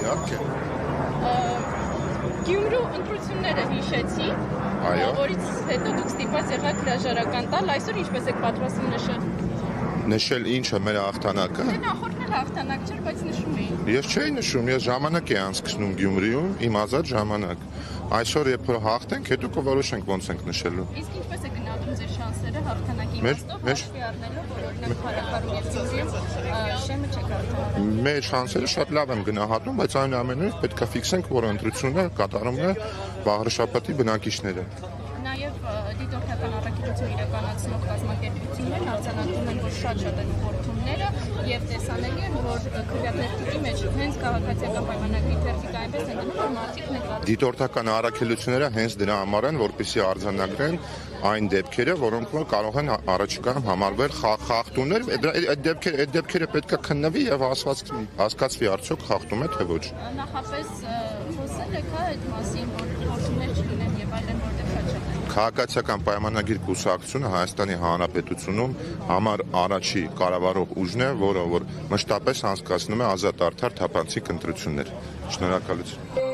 իհարկե։ Գյումրու ընտրությունները հիշեցի, որից հետո դուք ստիպված եղաք հրաժարական տալ, այսօր ինչպես եք պատրաստվում նշել։ Նշել ինչը մեր հաղթանակը։ Նախորդն էլ հաղթանակ չէր, բայց նշում էին։ Ես չէի նշում, ես ժամանակ եմ անցկացնում Գյումրիում, իմ ազատ ժամանակ։ Այսօր երբ որ հաղթենք, հետո կորոշենք ոնց ենք նշելու։ Իսկ ինչպես է գնահատում ձեր շանսերը հաղթանակի իմաստով, հաշվի առնելով, որ օրինակ Փարաքարում եւ Գյումրիում շեմը չեք հաղթահարել։ Մեր շանսերը շատ լավ եմ գնահատում, բայց այնուամենայնիվ պետք է ֆիքսենք, որ ընտրությունը կատարում է Վաղարշապատի բնակիչները։ Նաև դիտորդական առաքելություն իրականացնող կազմակերպություններն արձանագրում են, որ շատ են ուղղությունները եւ տեսանելի է, որ քվեարկների մեջ հենց քաղաքացիական պայմանագրի թերթիկ այնպես են դնում, որ մարդիկ նկատի։ Դիտորդական առաքելությունները հենց դրա համար են, որպեսզի արձանագրեն այն դեպքերը, որոնք կարող են առաջիկայում համարվել խախտումներ, այդ դեպքերը պետք է քննվի եւ հասկացվի արդյոք խախտում է թե ոչ։ Նախապես խոսել եք այդ մասին, որ գործունեներ չլինեն եւ այլն, որտեղ շատ են։ Քաղաքացիական պայմանագիր կուսակցությունը Հայաստանի Հանրապետությունում համար առաջի կառավարող ուժն է, որը որ մշտապես անցկացնում է ազատ արդար թափանցիկ ընտրություններ։ Շնորհակալություն։